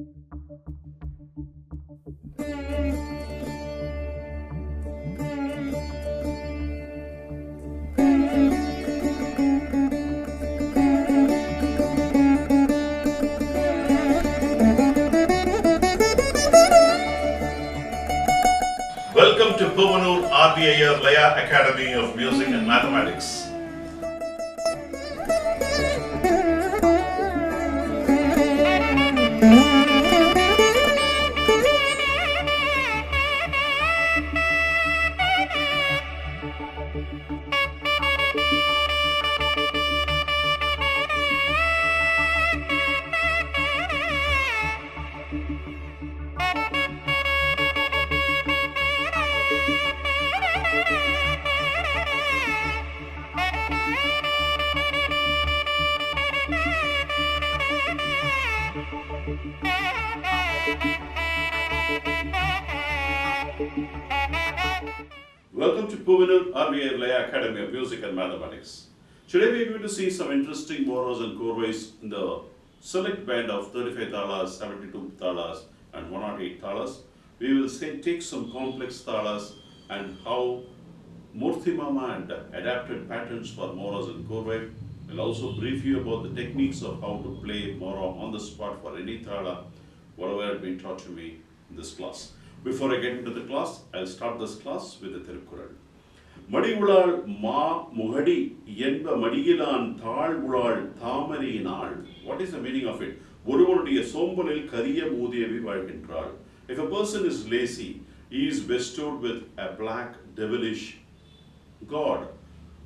Welcome to Puvanur RBIR Laya Academy of Music and Mathematics. Welcome to Puvanur RBIR Laya Academy of Music and Mathematics. Today we are going to see some interesting moros and chorways in the select band of 35 talas, 72 talas and 108 talas. We will take some complex talas and how Murthy had adapted patterns for moros and chorway. We'll also brief you about the techniques of how to play moro on the spot for any tala, whatever had been taught to me in this class. Before I get into the class, I'll start this class with the Tirukkural. Madi ulal ma muhadi yenba madigilan thal ulal thamari naal. What is the meaning of it? Oruvarudiya sombalil kariya moodiyavi vazhgindral. If a person is lazy, he is bestowed with a black devilish god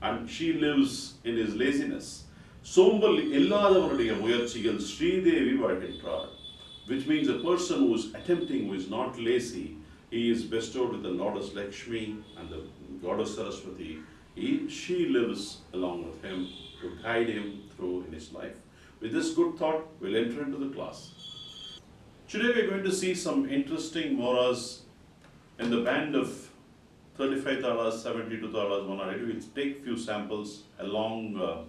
and she lives in his laziness. Sombal illadavarudiya muyarchigal Sridevi vazhgindral. Which means a person who is attempting, who is not lazy, he is bestowed with the goddess Lakshmi and the goddess Saraswati. She lives along with him to guide him through in his life. With this good thought, we'll enter into the class. Today we're going to see some interesting moras in the band of 35 talas, 72 talas, 108. We'll take few samples along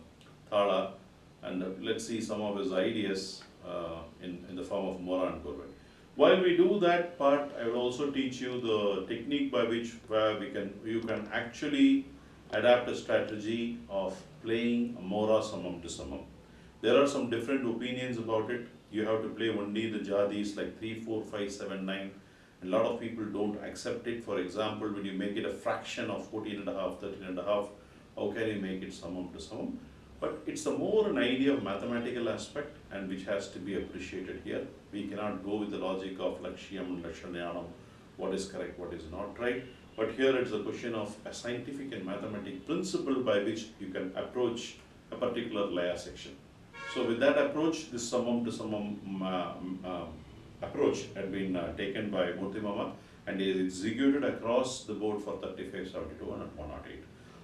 tala and let's see some of his ideas in the form of mora and chorway. While we do that part, I will also teach you the technique by which you can actually adapt a strategy of playing a mora samam to samam. There are some different opinions about it. You have to play only the jadis like 3, 4, 5, 7, 9. And a lot of people don't accept it. For example, when you make it a fraction of 14 and a half, 13 and a half, how can you make it samam to samam? But it's a more an idea of mathematical aspect and which has to be appreciated here. We cannot go with the logic of Lakshyam and Lakshanyanam, what is correct, what is not right. But here it's a question of a scientific and mathematical principle by which you can approach a particular laya section. So with that approach, this summum to summum approach had been taken by Murthy and is executed across the board for 35, 72 and 108.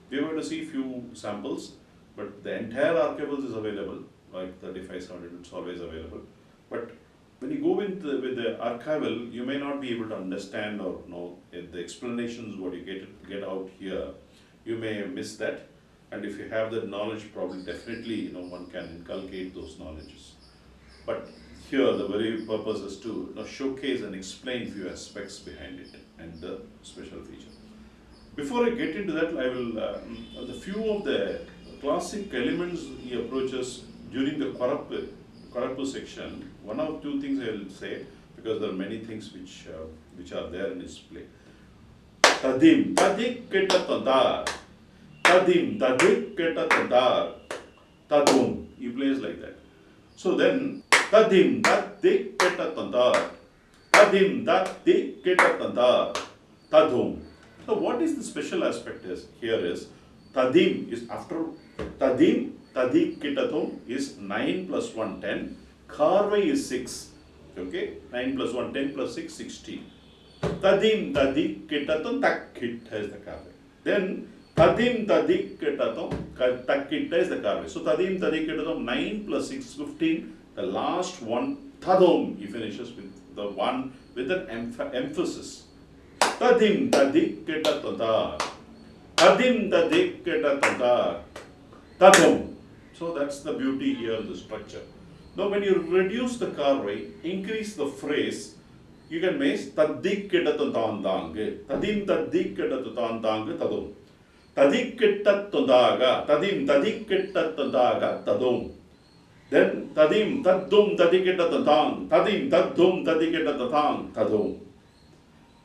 We are going to see few samples. But the entire archivals is available, like 35, 70, it's always available. But when you go with the archival, you may not be able to understand or know the explanations what you get out here. You may miss that, and if you have that knowledge, probably definitely one can inculcate those knowledges. But here the very purpose is to showcase and explain few aspects behind it and the special feature. Before I get into that, I will the few of the classic elements he approaches during the Kwarappu section. One or two things I will say because there are many things which are there in his play. Tadim tadik keta tadar, tadim tadik keta tadar, tadum. He plays like that. So then tadim tadik keta tadar, tadim tadik keta tadar, tadum. So what is the special aspect here is tadim is after tadim, tadik kitatum is 9 plus 1, 10. Karvai is 6. Okay? 9 plus 1, 10 plus 6, 16. Tadim, tadik kitatum, takkit is the karvai. Then tadim, tadik kitatum, takkit is the karvai. So tadim, tadik kitatum, 9 plus 6, 15. The last one, tadum, he finishes with the one with an emphasis. Tadim, tadik kitatum, tadim tadik keta tadar, tadum. So that's the beauty here in the structure. Now when you reduce the carve, increase the phrase, you can make tadikkidattandange, tadim tadikkidattandange tadum. Tadikkidattandaga, tadim tadikkidattandaga tadum. Then tadim taddum tadikkidattan, tadim taddum tadikkidattan tadum.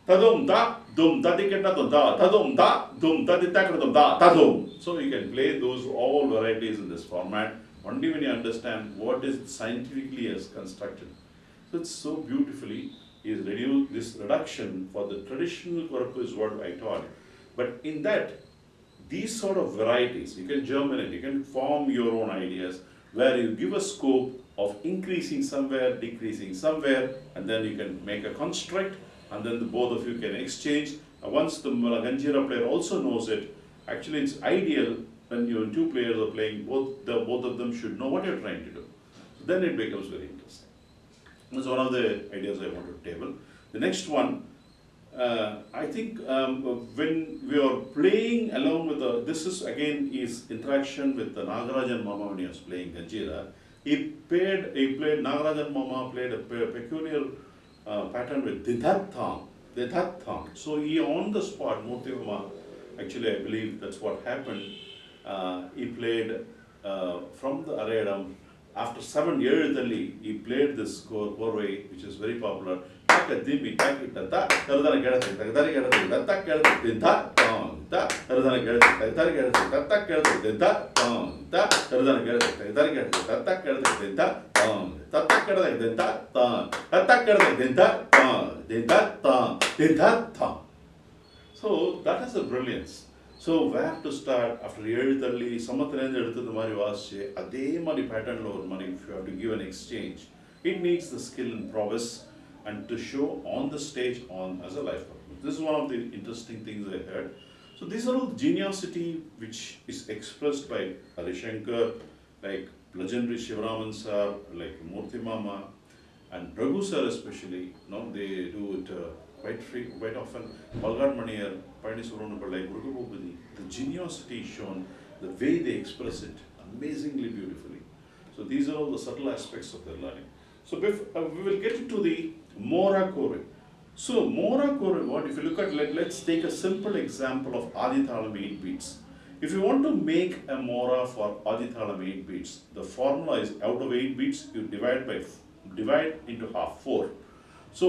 Tadum da dum tadikkidattan da, tadum da dum tadikkidattan da tadum. So you can play those all varieties in this format only when you understand what is scientifically as constructed. So it's so beautifully is reduced. This reduction for the traditional corpus is what I taught. But in that, these sort of varieties, you can germinate, you can form your own ideas where you give a scope of increasing somewhere, decreasing somewhere, and then you can make a construct, and then the both of you can exchange. Once the Ganjira player also knows it, actually it's ideal when you two players are playing, both of them should know what you're trying to do. So then it becomes very interesting. That's one of the ideas I want to table. The next one, I think when we are playing along with this is again is interaction with the Nagarajan Mama when he was playing Ganjira. He played Nagarajan Mama played a peculiar pattern with Didhathang. So he on the spot, Murthy Mama, actually I believe that's what happened. He played from the Aredam. After 7 years, he played this Korway, which is very popular. So that is a brilliance. So where to start after எழுத்தள்ளி சமத்திலேருந்து எடுத்து இந்த மாதிரி வாசிச்சு அதே மாதிரி பேட்டர்னில் ஒரு மாதிரி if you have to give an exchange, it needs the skill and prowess and to show on the stage on as a live performance. This is one of the interesting things I heard. So these are all geniosity which is expressed by Harishankar, like legendary Shivaraman sir, like Murthy Mama, and Raghu sir especially. They do it quite often. Balgad Maniyar, Pani Suranapallai, Murugabhupati, the geniosity shown, the way they express it, amazingly beautifully. So these are all the subtle aspects of their learning. So we will get into the Mora Kore. So Mora Kore, if you look at, let's take a simple example of Adithalam 8 beats. If you want to make a Mora for Adithalam 8 beats, the formula is out of 8 beats, you divide into half, 4. So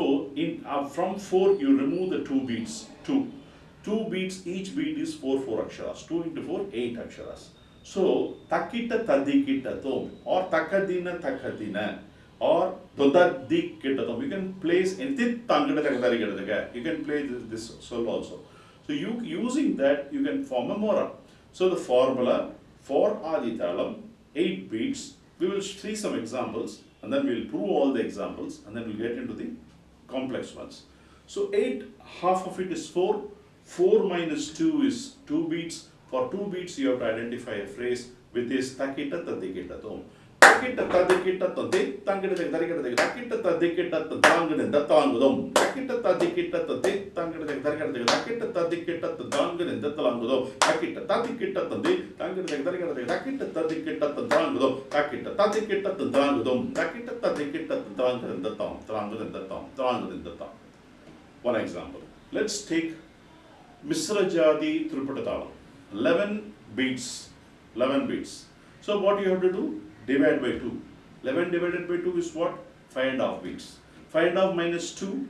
from 4 you remove the 2 beats, 2 beats, each beat is 4 aksharas, 2 into 4, 8 aksharas. So takita tadikita tom or takadina takadina or dodadikita tom, you can place anything, you can play this solo also. So using that you can form a Mora. So the formula for Adithalam, 8 beats, we will see some examples and then we will prove all the examples and then we'll get into the complex ones. So 8, half of it is 4. 4 minus 2 is 2 beats. For 2 beats you have to identify a phrase with this takita tadikita tom. Takita tadikita tade, tangita tadikita takita tadikita tadangana datangudom. Takita tadikita tade, tangita tadikita takita tadikita tadangana datalangudom. Takita tadikita tade, tangita tadikita takita tadikita tadangudom. Takita tadikita tadangudom. Takita tadikita tadangana datam. One example. Let's take Misrajadi Triputatalam. 11 beats. So what you have to do? Divide by 2. 11 divided by 2 is what? 5.5 beats. 5.5 minus 2,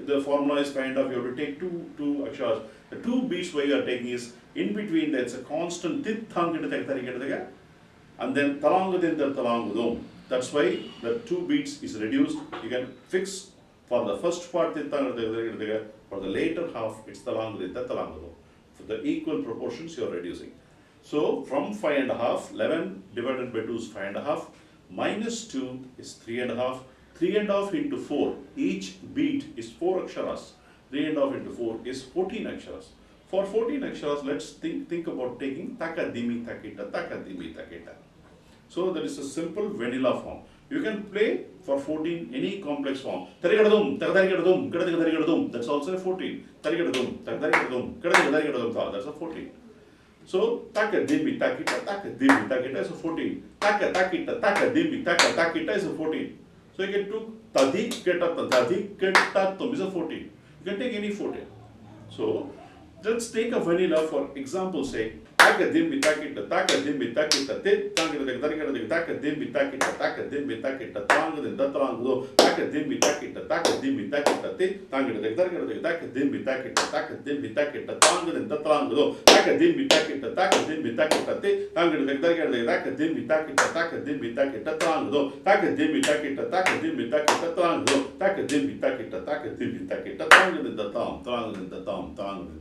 the formula is 5.5, you have to take 2 aksharas. The 2 beats where you are taking is, in between that's a constant and then talangudom. That's why the 2 beats is reduced. You can fix for the first part, for the later half, it's talangudom. For the equal proportions you are reducing. So from 5.5, 11 divided by 2 is 5.5, minus 2 is 3.5, 3.5 into 4, each beat is 4 aksharas, 3.5 into 4 is 14 aksharas. For 14 aksharas, let's think about taking takadimi takita. So there is a simple vanilla form. You can play for 14 any complex form. That's also a 14. That's a 14. So taka dimbi takita is a 14. Taka takita taka dimbi takita is a 14. So you can do tadi keta tum is a 14. You can take any 14. So let's take a vanilla for example's sake. Taka dimbi takita te tanga de darigada taka dimbi takita tanga de datranglo taka dimbi takita te tanga de darigada taka dimbi takita tanga de datranglo taka dimbi takita te tanga de darigada taka dimbi takita tranglo taka dimbi takita tranglo taka dimbi takita tanga de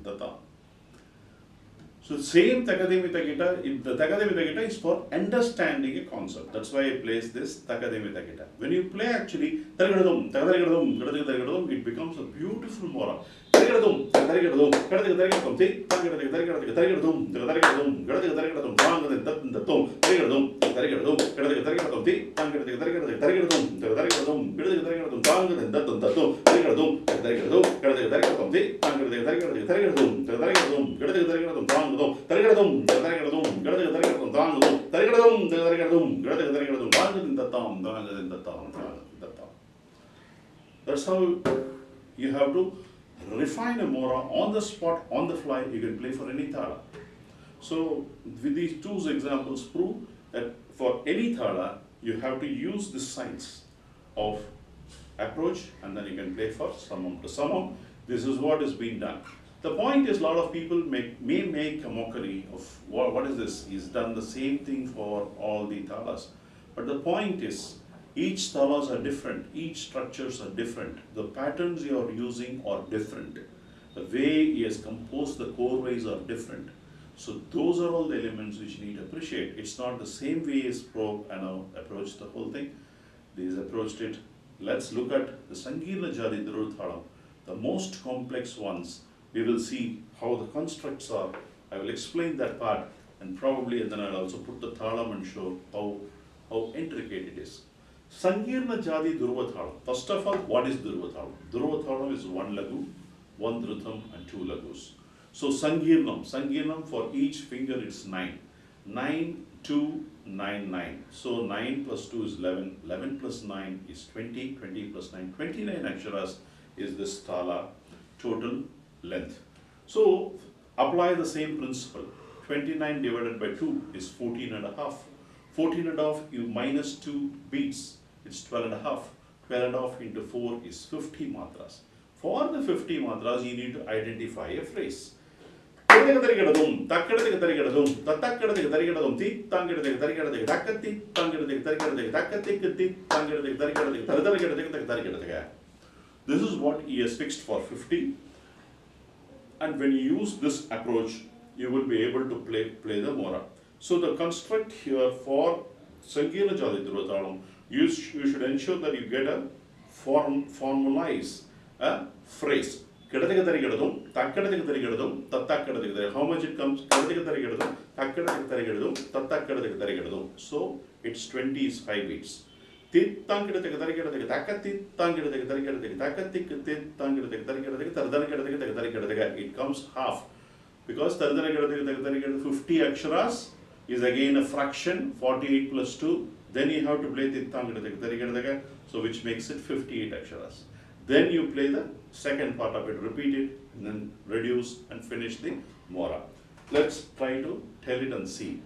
datam. So same Takademita Gita, the Takademita Gita is for understanding a concept. That's why I place this Takademita Gita. When you play actually, it becomes a beautiful mora. That's how you have to refine a mora on the spot, on the fly. You can play for any thala. So with these two examples prove that for any thala you have to use this science of approach, and then you can play for summum to summum. This is what is being done. The point is, a lot of people may make a mockery of what is this? He's done the same thing for all the thalas. But the point is, each thalas are different, each structures are different. The patterns you are using are different. The way he has composed the chorways are different. So those are all the elements which you need to appreciate. It's not the same way as approached the whole thing. He's approached it. Let's look at the Sankirna Jadi Duruthalam, the most complex ones. We will see how the constructs are. I will explain that part, and then I'll also put the thalam and show how intricate it is. Sankirna Jadi Durvathalam. First of all, what is Durvathalam? Durvathalam is one lagu, one dhrutam, and two lagus. So Sankirnam for each finger it's 9. 9, 2, 9, 9. So 9 plus 2 is 11. 11 plus 9 is 20. 20 plus 9, 29 aksharas is this thala total length. So apply the same principle. 29 divided by 2 is 14 and a half. 14 and a half, you minus 2 beats, it's 12 and a half. 12 and a half into 4 is 50 matras. For the 50 matras, you need to identify a phrase. This is what he has fixed for 50. And when you use this approach, you will be able to play the mora. So the construct here for Sankirna Jadi Durvathalam, you should ensure that you get a formalize a phrase. How much it comes? So it's 20 is 5 beats. It comes half, because 50 aksharas is again a fraction, 48 plus 2. Then you have to play Tittangada, so which makes it 58 aksharas. Then you play the second part of it, repeat it, and then reduce and finish the mora. Let's try to tell it and see.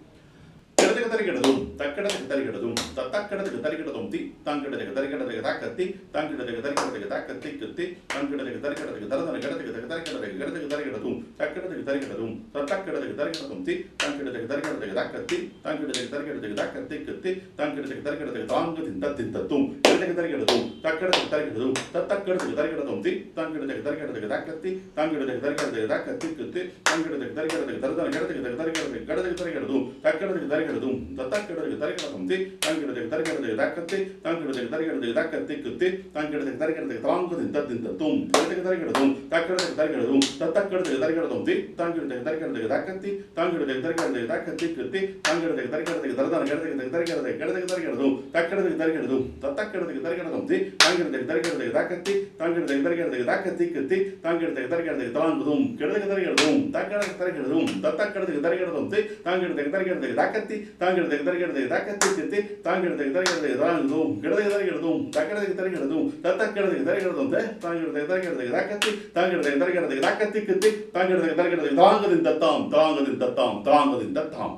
தத்தக்கெடுதும் தத்தக்கெடுது தரிகடதும் தி தாங்கிடுது தரிகடது தக்கத்தி தாங்கிடுது தரிகடது தக்கத்தி குத்தி தாங்கிடுது தரிகடது தாங்குது தத்திந்தத்தும் தரிகடதும் தக்கெடுது தரிகடதும் தத்தக்கெடுது தரிகடதும் தி தாங்கிடுது தரிகடது தக்கத்தி தாங்கிடுது தரிகடது தக்கத்தி குத்தி தாங்கிடுது தரிகடது தரதான கெடுது தரிகடது கெடுது தரிகடதும் தக்கெடுது தரிகடதும் தத்தக்கெடுது தரிகடதும் தி தாங்கிடுது தரிகடது தக்கத்தி தாங்கிடுது தரிகடது தக்கத்தி குத்தி தாங்கிடுது தரிகடது தாங்குதும் கெடுது தரிகடதும் தக்கெடுது தரிகடதும் தத்தக்கெடுது தரிகடதும் தி தாங்கிடுது தரிகடது தக்கத்தி தாங்கிடுது தரிகடது தக்கத்தி குத்தி தாங்கிடுது தரிகடது தாங்குதும் கெடுது தரிகடதும் தக்கெடுது தரிகடதும் தத்தக்கெடுது தரிகடதும் தி தாங்கிடுது தரிகடது தக்கத்தி தாங்கிடுது தரிகடது தக்கத்தி குத்தி தாங்கிடுது தரிகடது தாங்குதின் தத்தாம் தாங்குதின் தத்தாம் தாங்குதின் தத்தாம்.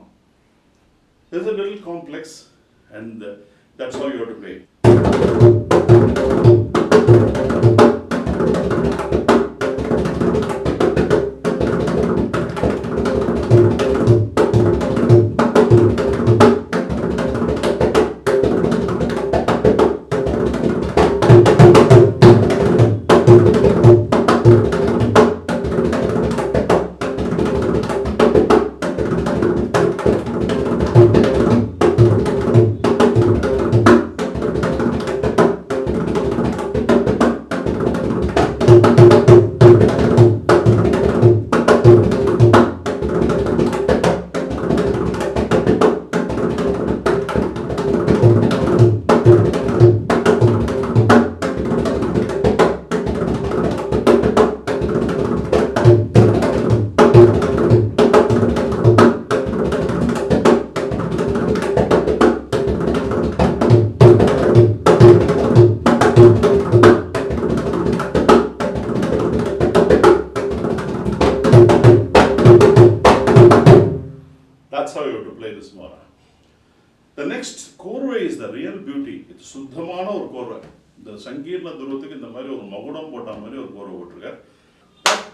This is a little complex and that's how you have to play. That's how you have to play this mora. The next korvai is the real beauty. இது சுத்தமான ஒரு கோர்வை. இந்த சங்கீர்ண துருவத்துக்கு இந்த மாதிரி ஒரு மகுடம் போட்ட மாதிரி ஒரு கோர்வை போட்டிருக்கார். தக்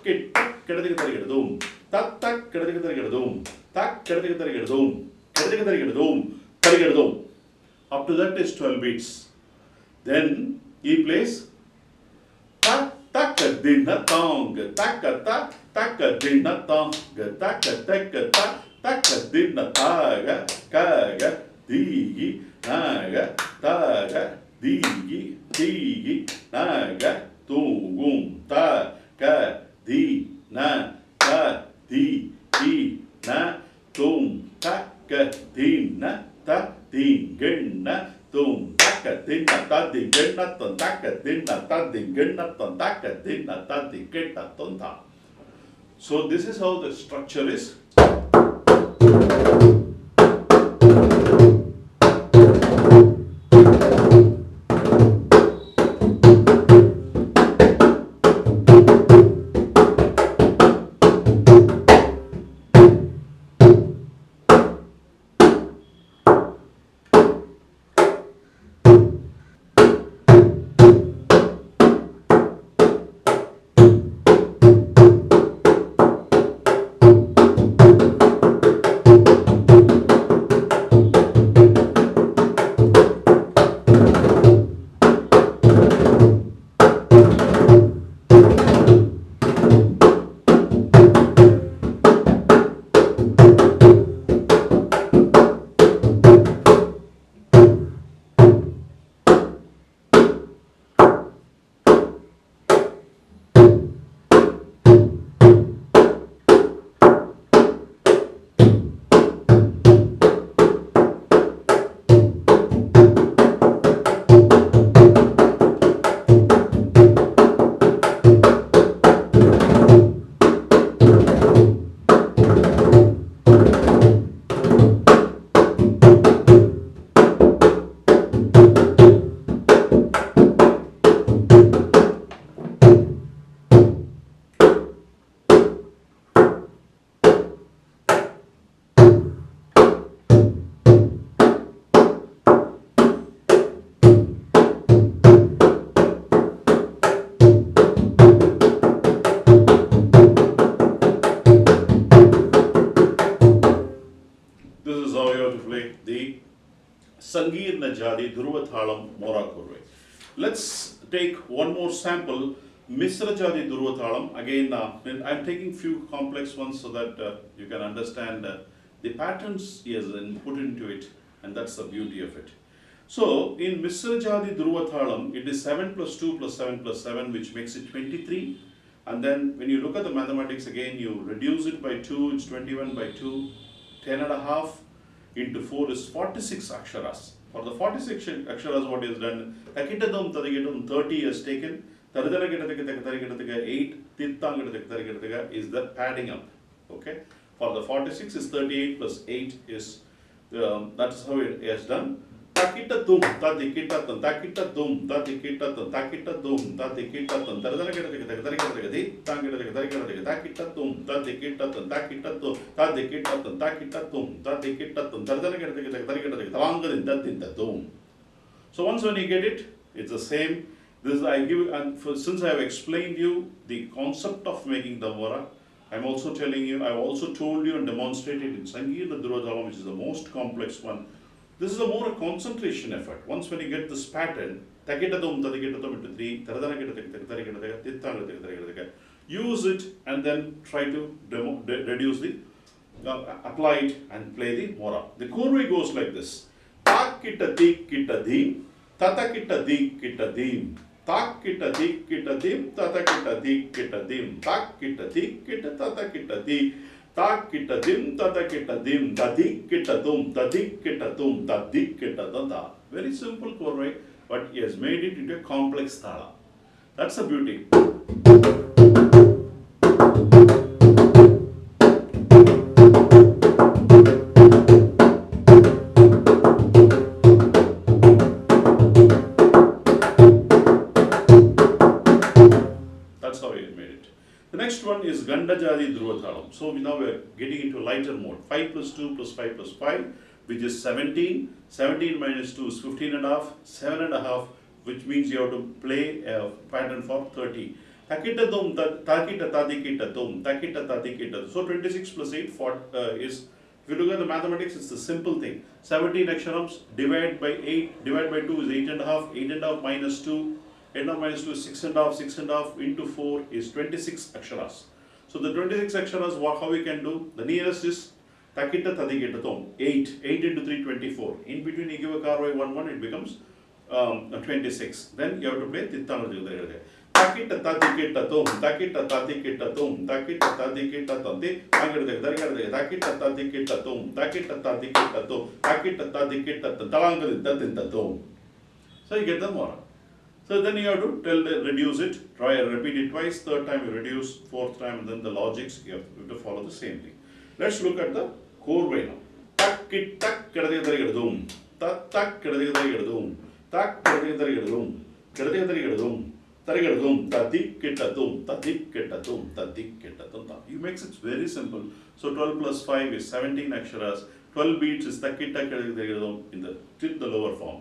கெடுதுக்கு தரிகெடுதும் தக் கெடுதுக்கு தரிகெடுதும் தக் கெடுதுக்கு தரிகெடுதும் கெடுதுக்கு தரிகெடுதும் தரிகெடுதும். Up to that is 12 beats. Then he plays tak dinna tong tak dinna tong tak dinna taga kaga digi naga taga digi digi naga tungum ta ka di na ta di di na tum tak dinna ta dingenna tum tak dinna ta dingenna ton tak dinna ta dingenna ton tak dinna ta dingenna ton ta. So this is how the structure is. Sangirna Jadi Dhruvathalam Mora Korvai. Let's take one more sample. Misra Jadi Dhruvathalam. Again, I'm taking few complex ones so that you can understand the patterns he has then put into it, and that's the beauty of it. So in Mr. Jadi Dhruvathalam, it is 7 plus 2 plus 7 plus 7, which makes it 23. And then when you look at the mathematics again, you reduce it by 2, it's 21 by 2, 10 and a half into 4 is 46 aksharas. For the 46 aksharas, what is done? Takitadum Tadigatum 30 is taken, Taradanagataka 8, Tittangataka is the padding up. Okay? For the 46 is 38 plus 8 is, that's how it is done. Takitatum, Tadikitatum, Takitatum, Tadikitatum, Takitatum, Tadikitatum, Taradanagataka, Takitatum, Tadikitatum, Takitatum, Tadikitatum, Takitatum, Tadikitatum, Taradanagataka. So once when you get it, it's the same. This I give, and since I have explained you the concept of making the vara, I'm also telling you, I've also told you and demonstrated in Sangeeta Dhruvathalam, which is the most complex one. This is a more concentration effort. Once when you get this pattern, into 3, use it and then try to reduce the, apply it and play the vara. The korvai goes like this. Tak kita dik kita dim, tata kita dik kita dim. Tak kita dik kita dim, tata kita dik kita dim. Tak kita dik kita tata kita dik. Tak kita dim, tata kita dim. Tadik kita dum, tadik kita dum, tadik kita dada. Very simple korvai, but he has made it into a complex thala. That's the beauty. Is Ganda Jadi Dhruvathalam. So now we are getting into lighter mode. 5 plus 2 plus 5 plus 5, which is 17. 17 minus 2 is 15 and a half. 7 and a half, which means you have to play a pattern for 30. Takita dum, takita tadikita dum, takita tadikita. So 26 plus 8 is, if you look at the mathematics, it's a simple thing. 17 aksharams, divide by 8, divide by 2 is 8 and a half. 8 and a half minus 2. 8 and a half minus 2 is 6 and a half. 6 and a half into 4 is 26 aksharas. So the 26 aksharas, how we can do? The nearest is Takita Tadikita Tom, 8. 8 into 3, 24. In between you give a karvai 1, 1, it becomes 26. Then you have to play Tittana. Takita Tadikita Tom, Takita Tadikita Tom, Takita Tadikita Tom, Takita Tadikita Tom, Takita Tadikita Tom, Takita Tadikita Tom. So you get the more. So then you have to reduce it, try and repeat it twice, third time you reduce, fourth time, and then the logics, you have to follow the same thing. Let's look at the korvai now. Tak kit tak kadadum, tak tak kadadum, tak kadadum, kadadum, tarigadum, tadik kitadum, tadik kitadum, tadik kitadum. You makes it very simple. So 12 plus 5 is 17 aksharas. 12 beats is takita kadadum in the lower form.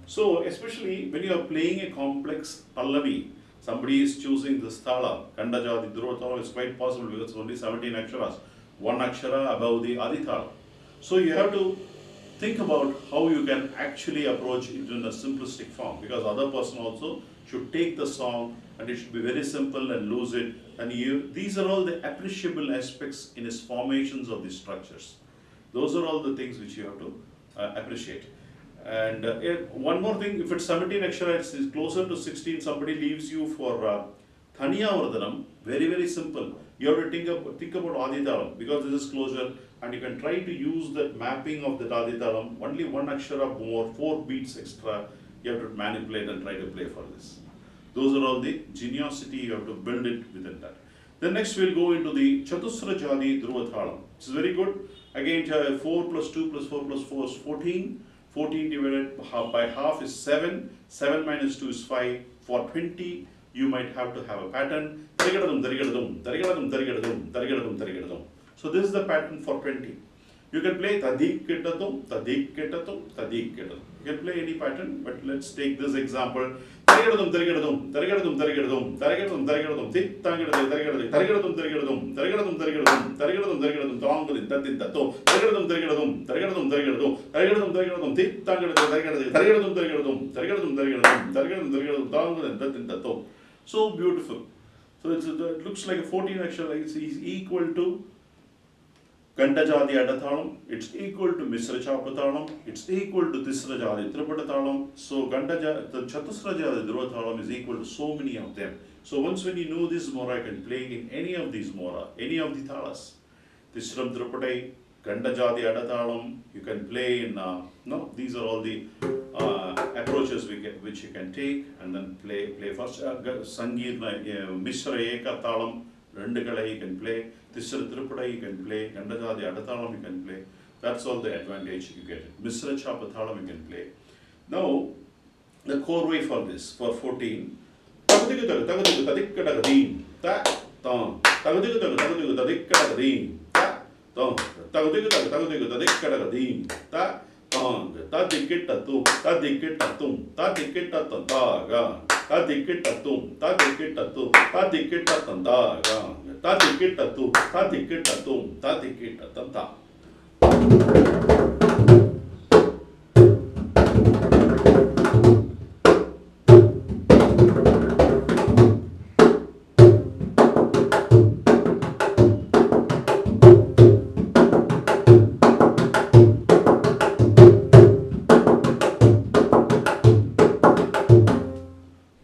So especially when you are playing a complex pallavi, somebody is choosing this thala, Ganda Jadi Dhruvathalam is quite possible because it's only 17 aksharas, one akshara above the adi thala. So you have to think about how you can actually approach it in a simplistic form, because other person also should take the song and it should be very simple and lose it. And these are all the appreciable aspects in his formations of the structures. Those are all the things which you have to appreciate. And one more thing, if it's 17 akshara, it's closer to 16, somebody leaves you for Thaniya Vardhanam, very, very simple. You have to think about Adithalam, because this is closer, and you can try to use that mapping of the Adithalam, only one akshara more, 4 beats extra, you have to manipulate and try to play for this. Those are all the geniosity, you have to build it within that. Then next we'll go into the Chatusra Jadi Dhruvathalam. It's very good. Again, 4 plus 2 plus 4 plus 4 is 14. 14 divided by half is 7. 7 minus 2 is 5. For 20, you might have to have a pattern. So this is the pattern for 20. You can play tadik ketatum, tadik ketatum, tadik ketatum. You can play any pattern, but let's take this example. Tarigadum, Tarigadum, Tarigadum, Tarigadum, Tarigadum, Tarigadum, Tik, Tangadum, Tarigadum, Tarigadum, Tarigadum, Tarigadum, Tarigadum, Tarigadum, Tarigadum, Tongal, Tatin Tato, Tarigadum, Tarigadum, Tarigadum, Tarigadum, Tarigadum, Tarigadum, Tik, Tangadum, Tarigadum, Tarigadum, Tarigadum, Tarigadum, Tarigadum, Tarigadum, Tarigadum, Tongal, Tatin Tato. So beautiful. So it looks like a 14 actually is equal to Gandajadi Adathalam, it's equal to Misra Chapathalam, it's equal to Tisrajadi Tripathalam. So Gandaja, the Chatusrajadi Dhruvathalam is equal to so many of them. So once when you know this mora, I can play in any of these mora, any of the thalas. Tisram Tripatai, Gandajadi Adathalam, you can play in, no, these are all the approaches which you can take and then play first. Sangeet, Misra Eka Thalam, Rendakalai you can play. Tisra Tripada you can play, Gandajadi Adathalam you can play. That's all the advantage you get. Misra Chapathalam you can play. Now, the core way for this, for 14. Tagadigu tadikkadagadeen, ta, tong. Tagadigu tadikkadagadeen, ta, tong. Tagadigu tadikkadagadeen, ta, tong. Tadikkitatum, tadikkitatum, tadikkitatum, taga. Tadikkitatum, tadikkitatum, tadikkitatum, taga. Tadikkitatum, tadikkitatum, tadikkitatum, ta.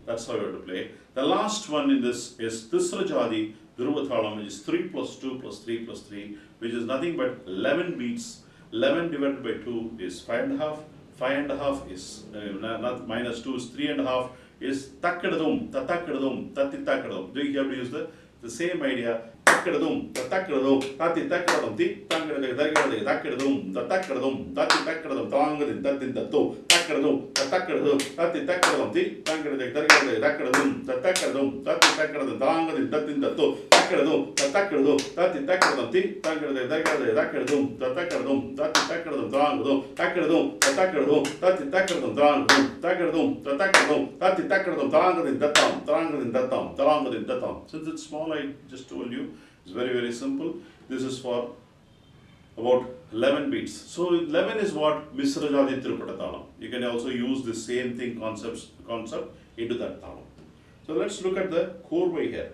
That's how you have to play. The last one in this is Tisrajadi Dhruvathalam, which is 3 plus 2 plus 3 plus 3, which is nothing but 11 beats. 11 divided by 2 is 5.5. 5.5 is not minus 2 is 3.5 is takkadadum, tatakadadum, tatitakadum. Do you have to use the same idea? Takkadadum, tatakadadum, tatitakadum, tikkadadum, takkadadum, tatakadum, tatitakadum, tangadin, tatintatto, takkadadum, tatakadum, tatitakadum, tikkadadum, tatakadum, tatakadum, tangadin, tatintatto, takkadadum, tatakadum, tatitakadum, tikkadadum, tatakadum, tatakadum, tangadum, takkadadum, tatakadum, tatitakadum, tangadum, takkadum, tatakadum, tatitakadum, tangadin, tatam, tangadin, tatam, tangadin, tatam. Since it's small, I just told you, it's very, very simple. This is for about 11 beats. So 11 is what Misrajadi Tripata Thalam. You can also use the same thing concept into that thalam. So let's look at the core way here.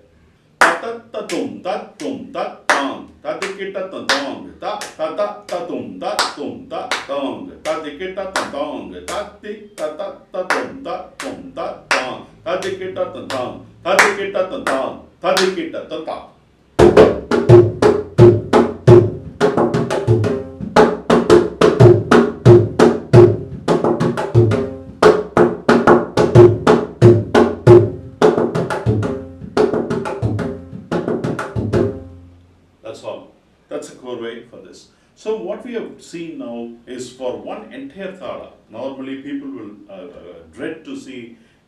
Tatatum, tatum, tatang, tatikitatatong, tatatatum, tatum, tatong, tatikitatatong, tatikitatatum, tatum, tatang, tatikitatatong, tatikitatatong, tatikitatatong. That's a core way for this. So what we have seen now is for one entire thala. Normally people will dread to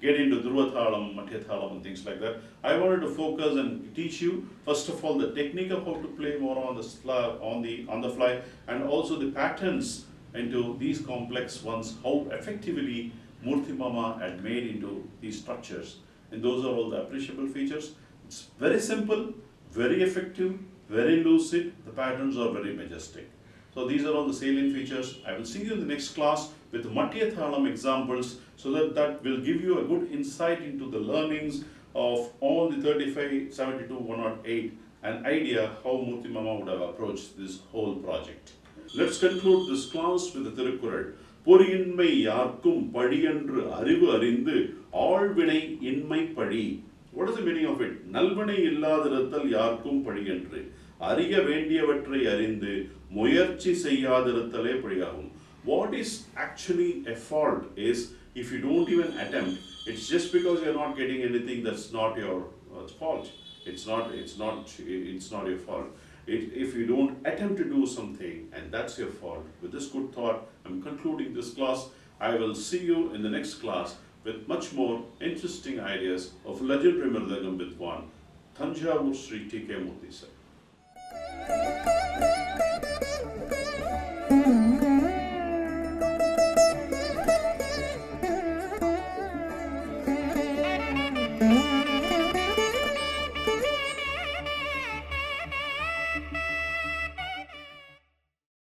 get into Dhruva Thalam, Madhya Thalam and things like that. I wanted to focus and teach you first of all the technique of how to play more on the fly, and also the patterns into these complex ones, how effectively Murthy Mama had made into these structures. And those are all the appreciable features. It's very simple, very effective, very lucid. The patterns are very majestic. So these are all the salient features. I will see you in the next class with Madhya Thalam examples, so that will give you a good insight into the learnings of all the 35, 72, 108, an idea how Murthy Mama would have approached this whole project. Let's conclude this class with the Tirukkural. பொறியின்மை யார்க்கும் படியன்று அறிவு அறிந்து ஆழ்வினை இன்மை பழி. What is the meaning of it? நல்வினை இல்லாதிருத்தல் யார்க்கும் படியன்று அறிய வேண்டியவற்றை அறிந்து முயற்சி செய்யாதிருத்தலே பழியாகும். What is actually a fault is if you don't even attempt. It's just because you're not getting anything, that's not your fault. It's not your fault. If you don't attempt to do something, and that's your fault. With this good thought, I'm concluding this class. I will see you in the next class with much more interesting ideas of legendary Mridangam Vidwan, Thanjavur Sri T.K. Murthy sir.